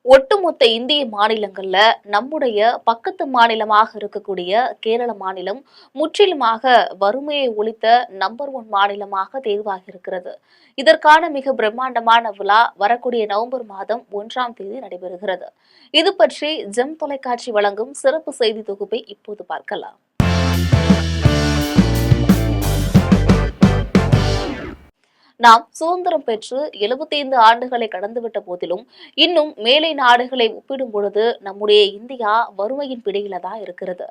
ஒட்டுமொத்த இந்திய மாநிலங்கள்ல நம்முடைய பக்கத்து மாநிலமாக இருக்கக்கூடிய கேரள மாநிலம் முற்றிலுமாக வறுமையை ஒழித்த நம்பர் 1 மாநிலமாக தேர்வாகி இருக்கிறது. இதற்கான மிக பிரம்மாண்டமான விழா வரக்கூடிய நவம்பர் மாதம் 1ஆம் தேதி நடைபெறுகிறது. இது பற்றி ஜெம் தொலைக்காட்சி வழங்கும் சிறப்பு செய்தி தொகுப்பை இப்போது பார்க்கலாம். நாம் சுதந்திரம் பெற்று 75 ஆண்டுகளை கடந்துவிட்ட போதிலும் இன்னும் மேலை நாடுகளை ஒப்பிடும் பொழுது நம்முடைய இந்தியா வறுமையின் பிடியில தான் இருக்கிறது.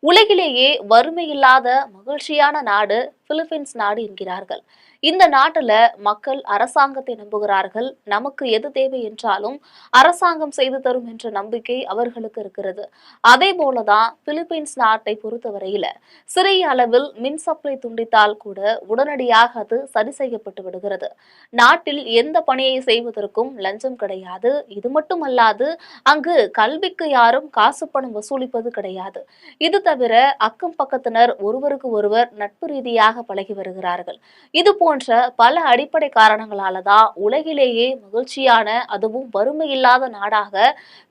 உலகிலேயே வறுமை இல்லாத மகிழ்ச்சியான நாடு பிலிப்பைன்ஸ் நாடு என்கிறார்கள். இந்த நாட்டுல மக்கள் அரசாங்கத்தை நம்புகிறார்கள். நமக்கு எது தேவை என்றாலும் அரசாங்கம் செய்து தரும் என்ற நம்பிக்கை அவர்களுக்கு இருக்கிறது. அதே போலதான் பிலிப்பைன்ஸ் நாட்டை பொறுத்தவரையில சிறிய அளவில் மின் சப்ளை துண்டித்தால் கூட உடனடியாக அது சரி செய்யப்பட்டு விடுகிறது. நாட்டில் எந்த பணியை செய்வதற்கும் லஞ்சம் கிடையாது. இது மட்டுமல்லாது அங்கு கல்விக்கு யாரும் காசு பணம் வசூலிப்பது கிடையாது. இது தவிர அக்கம் பக்கத்தினர் ஒருவருக்கு ஒருவர் நட்பு ரீதியாக பழகி வருகிறார்கள். இது போன்ற பல அடிப்படை காரணங்களாலதான் உலகிலேயே மகிழ்ச்சியான அதுவும் வறுமை இல்லாத நாடாக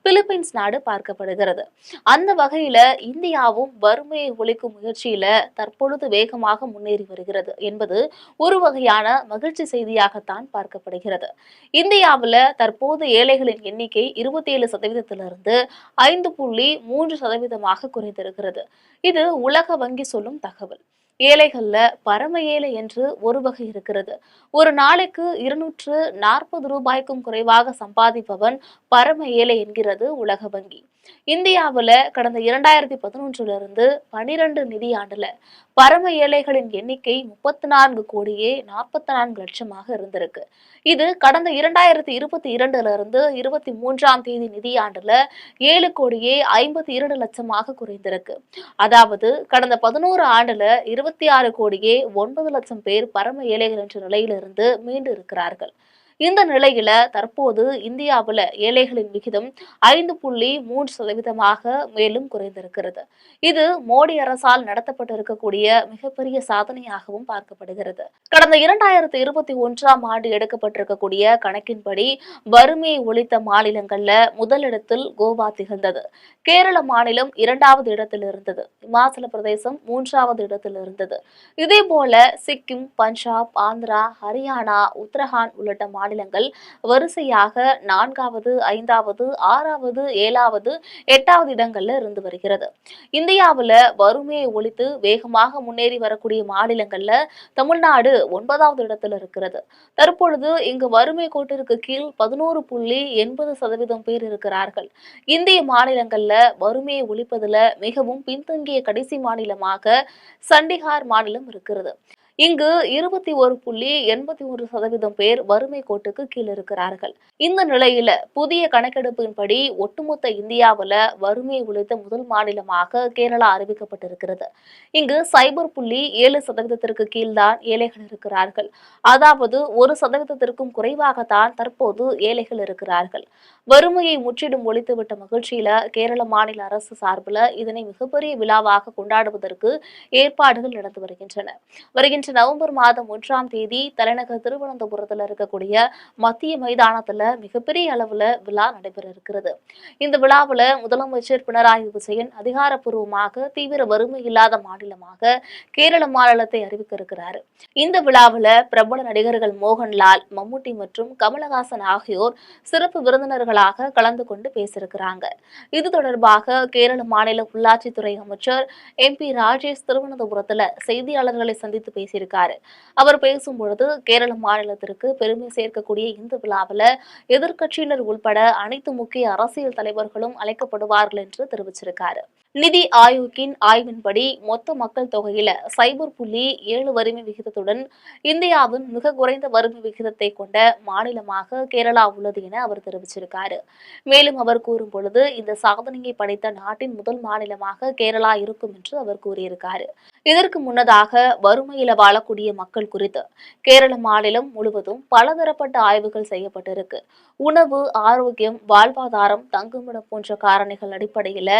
பிலிப்பைன்ஸ் நாடு பார்க்கப்படுகிறது. அந்த வகையில இந்தியாவும் வறுமையை ஒழிக்கும் முயற்சியில தற்பொழுது வேகமாக முன்னேறி வருகிறது என்பது ஒரு வகையான மகிழ்ச்சி செய்தியாகத்தான் பார்க்கப்படுகிறது. இந்தியாவுல தற்போது ஏழைகளின் எண்ணிக்கை 27%, 5.3% குறைந்திருக்கிறது. இது உலக வங்கி சொல்லும் தகவல். ஏழைகள்ல பரம ஏழை என்று ஒரு வகை இருக்கிறது. ஒரு நாளைக்கு 240 ரூபாய்க்கும் குறைவாக சம்பாதிப்பவன் பரம ஏழை என்கிறது உலக வங்கி. இந்தியாவுல கடந்த 2011 12 நிதியாண்டுல பரம ஏழைகளின் எண்ணிக்கை 34 கோடியே 44 லட்சமாக இருந்திருக்கு. இது கடந்த 2022 23ஆம் தேதி நிதியாண்டுல 7 கோடியே 52 லட்சமாக குறைந்திருக்கு. அதாவது கடந்த 11 ஆண்டுல 26 கோடியே 9 லட்சம் பேர் பரம ஏழைகள் என்ற நிலையிலிருந்து மீண்டு இருக்கிறார்கள். இந்த நிலையில தற்போது இந்தியாவுல ஏழைகளின் விகிதம் 5.3% மேலும் குறைந்திருக்கிறது. இது மோடி அரசால் நடத்தப்பட்டிருக்கக்கூடிய மிகப்பெரிய சாதனையாகவும் பார்க்கப்படுகிறது. கடந்த 2021ஆம் ஆண்டு எடுக்கப்பட்டிருக்கக்கூடிய கணக்கின்படி வறுமையை ஒழித்த மாநிலங்கள்ல முதலிடத்தில் கோவா திகழ்ந்தது. கேரள மாநிலம் 2வது இடத்தில் இருந்தது. இமாச்சல பிரதேசம் 3வது இடத்தில் இருந்தது. இதே போல சிக்கிம், பஞ்சாப், ஆந்திரா, ஹரியானா, உத்தரகாண்ட் உள்ளிட்ட மாநிலங்கள் வரிசையாக 4வது, 5வது, 6வது, 7வது, 8வது இடங்கள்ல இருந்து வருகிறது. இந்தியாவுல வறுமையை ஒழித்து வேகமாக முன்னேறி வரக்கூடிய மாநிலங்கள்ல தமிழ்நாடு 9வது இடத்துல இருக்கிறது. தற்பொழுது இங்கு வறுமை கோட்டிற்கு கீழ் 11.80% பேர் இருக்கிறார்கள். இந்திய மாநிலங்கள்ல வறுமையை ஒழிப்பதுல மிகவும் பின்தங்கிய கடைசி மாநிலமாக சண்டிகார் மாநிலம் இருக்கிறது. இங்கு 21.81% பேர் வறுமை கோட்டுக்கு கீழ் இருக்கிறார்கள். இந்த நிலையில புதிய கணக்கெடுப்பின்படி ஒட்டுமொத்த இந்தியாவுல வறுமையை ஒழித்த முதல் மாநிலமாக கேரளா அறிவிக்கப்பட்டிருக்கிறது. இங்கு 0.7% கீழ்தான் ஏழைகள் இருக்கிறார்கள். அதாவது 1%க்கும் குறைவாகத்தான் தற்போது ஏழைகள் இருக்கிறார்கள். வறுமையை முற்றிலும் ஒழித்துவிட்ட மகிழ்ச்சியில கேரள மாநில அரசு சார்பில் இதனை மிகப்பெரிய விழாவாக கொண்டாடுவதற்கு ஏற்பாடுகள் நடந்து வருகின்ற நவம்பர் மாதம் 1ஆம் தேதி தலைநகர் திருவனந்தபுரத்தில் இருக்கக்கூடிய மத்திய மைதானத்துல மிகப்பெரிய அளவுல விழா நடைபெற இருக்கிறது. இந்த விழாவுல முதலமைச்சர் பினராயி விஜயன் அதிகாரப்பூர்வமாக தீவிர வறுமை இல்லாத மாநிலமாக கேரள மாநிலத்தை அறிவிக்க இருக்கிறார். இந்த விழாவுல பிரபல நடிகர்கள் மோகன்லால், மம்முட்டி மற்றும் கமலஹாசன் ஆகியோர் சிறப்பு விருந்தினர்களாக கலந்து கொண்டு பேசியிருக்கிறாங்க. இது தொடர்பாக கேரள மாநில உள்ளாட்சித்துறை அமைச்சர் MP ராஜேஷ் திருவனந்தபுரத்துல செய்தியாளர்களை சந்தித்து பேசியிருக்காரு. அவர் பேசும்பொழுது கேரள மாநிலத்திற்கு பெருமை சேர்க்கக்கூடிய இந்த விழாவில் எதிர்க்கட்சியினர் உள்பட அனைத்து முக்கிய அரசியல் தலைவர்களும் அழைக்கப்படுவார்கள் என்று தெரிவிச்சிருக்காரு. நிதி ஆயோக்கின் ஆய்வின்படி மொத்த மக்கள் தொகையில 0.7 வறுமை விகிதத்துடன் இந்தியாவின் மிக குறைந்த வறுமை விகிதத்தை கொண்ட மாநிலமாக கேரளா உள்ளது என அவர் தெரிவிச்சிருக்காரு. மேலும் அவர் கூறும் பொழுது இந்த சாதனையை படைத்த நாட்டின் முதல் மாநிலமாக கேரளா இருக்கும் என்று அவர் கூறியிருக்காரு. இதற்கு முன்னதாக வறுமையில வாழக்கூடிய மக்கள் குறித்து கேரள மாநிலம் முழுவதும் பலதரப்பட்ட ஆய்வுகள் செய்யப்பட்டிருக்கு. உணவு, ஆரோக்கியம், வாழ்வாதாரம், தங்குமிடம் போன்ற காரணிகள் அடிப்படையில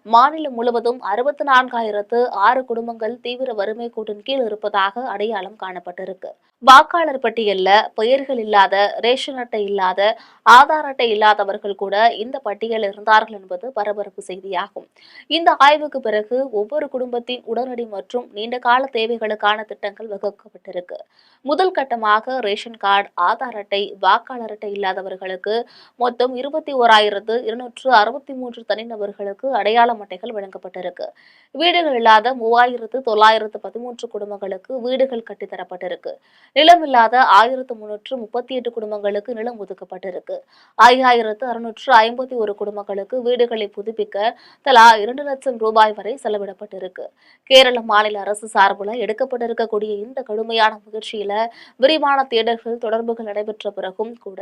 மாநிலம் முழுவதும் 64,006 குடும்பங்கள் தீவிர வறுமை கோட்டின் கீழ் இருப்பதாக அடையாளம் காணப்பட்டிருக்கு. வாக்காளர் பட்டியல்ல பெயர்கள் இல்லாத, ரேஷன் அட்டை இல்லாத, ஆதார் அட்டை இல்லாதவர்கள் கூட இந்த பட்டியலில் இருந்தார்கள் என்பது பரபரப்பு செய்தியாகும். இந்த ஆய்வுக்கு பிறகு ஒவ்வொரு குடும்பத்தின் உடனடி மற்றும் நீண்டகால தேவைகளுக்கான திட்டங்கள் வகுக்கப்பட்டிருக்கு. முதல் கட்டமாக ரேஷன் கார்டு, ஆதார் அட்டை, வாக்காளர் அட்டை இல்லாதவர்களுக்கு மொத்தம் 21,263 தனிநபர்களுக்கு அடையாள அட்டைகள் வழங்கப்பட்டிருக்கு. வீடுகள் இல்லாத 3,913 குடும்பங்களுக்கு வீடுகள் கட்டித்தரப்பட்டிருக்கு. நிலமில்லாத 1,338 குடும்பங்களுக்கு நிலம் ஒதுக்கப்பட்டிருக்கு. 5,651 குடும்பங்களுக்கு வீடுகளை புதுப்பிக்க தலா 2 லட்சம் ரூபாய் வரை செலவிடப்பட்டிருக்கு. கேரள மாநில அரசு சார்பில் எடுக்கப்பட்டிருக்கக்கூடிய இந்த கடுமையான முயற்சியில விரிவான தேடல்கள், தொடர்புகள் நடைபெற்ற பிறகும் கூட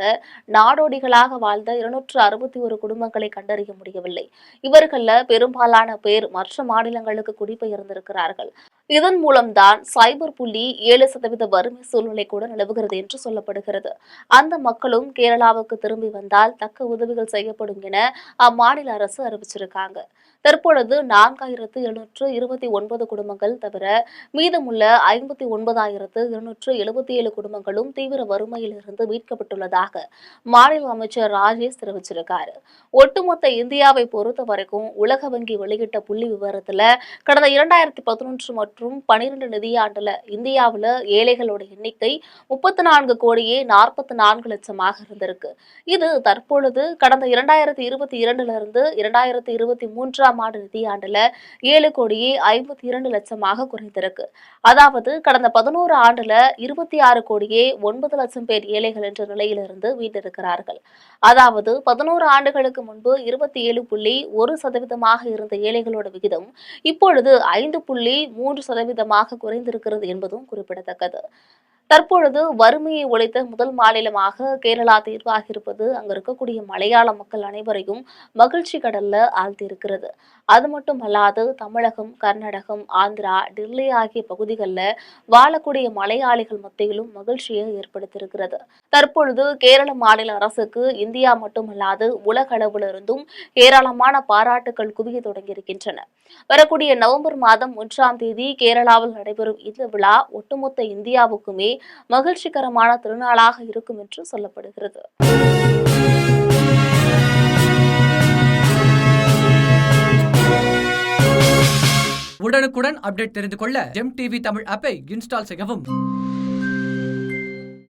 நாடோடிகளாக வாழ்ந்த 261 குடும்பங்களை கண்டறிய முடியவில்லை. இவர்கள பெரும்பாலான பேர் மற்ற மாநிலங்களுக்கு குடிபெயர்ந்திருக்கிறார்கள். இதன் மூலம்தான் சைபர் புள்ளி 7% வறுமை சூழ்நிலை கூட நிலவுகிறது என்று சொல்லப்படுகிறது. அந்த மக்களும் கேரளாவுக்கு திரும்பி வந்தால் தக்க உதவிகள் செய்யப்படும் என அம்மாநில அரசு அறிவிச்சிருக்காங்க. தற்பொழுது 4,729 குடும்பங்கள் தவிர மீதமுள்ள 59,277 குடும்பங்களும் தீவிர வறுமையில் இருந்து மீட்கப்பட்டுள்ளதாக மாநில அமைச்சர் ராஜேஷ் தெரிவிச்சிருக்காரு. ஒட்டுமொத்த இந்தியாவை பொறுத்த வரைக்கும் உலக வங்கி வெளியிட்ட புள்ளி விவரத்துல கடந்த 2011 மற்றும் 12 நிதியாண்டுல இந்தியாவுல ஏழைகளோட எண்ணிக்கை 34,44 லட்சமாக இருந்திருக்கு. இது தற்பொழுது கடந்த 2022 இருந்து 2023 ஆண்டு நிதியாண்டுல 7,52 லட்சமாக குறைந்திருக்கு. அதாவது கடந்த 11 ஆண்டுல 26,9 லட்சம் பேர் ஏழைகள் என்ற நிலையிலிருந்து மீண்டிருக்கிறார்கள். அதாவது 11 ஆண்டுகளுக்கு முன்பு 27,1% இருந்த ஏழைகளோட விகிதம் இப்பொழுது 5,3% குறைந்திருக்கிறது என்பதும் குறிப்பிடத்தக்கது. தற்பொழுது வறுமையை ஒழித்த முதல் மாநிலமாக கேரளா தேர்வாகியிருப்பது அங்க இருக்கக்கூடிய மலையாள மக்கள் அனைவரையும் மகிழ்ச்சி கடல்ல ஆழ்த்தியிருக்கிறது. அது மட்டுமல்லாது தமிழகம், கர்நாடகம், ஆந்திரா, டெல்லி ஆகிய பகுதிகளில் வாழக்கூடிய மலையாளிகள் மத்தியிலும் மகிழ்ச்சியை ஏற்படுத்தியிருக்கிறது. தற்பொழுது கேரள மாநில அரசுக்கு இந்தியா மட்டுமல்லாது உலக அளவிலிருந்தும் ஏராளமான பாராட்டுகள் குவிய தொடங்கியிருக்கின்றன. வரக்கூடிய நவம்பர் மாதம் 1ஆம் தேதி கேரளாவில் நடைபெறும் இந்த விழா ஒட்டுமொத்த இந்தியாவுக்குமே மகிழ்ச்சிகரமான திருநாளாக இருக்கும் என்று சொல்லப்படுகிறது. உடனுக்குடன் அப்டேட் தெரிந்து கொள்ள ஜெம் டிவி தமிழ் ஆப்பை இன்ஸ்டால் செய்யவும்.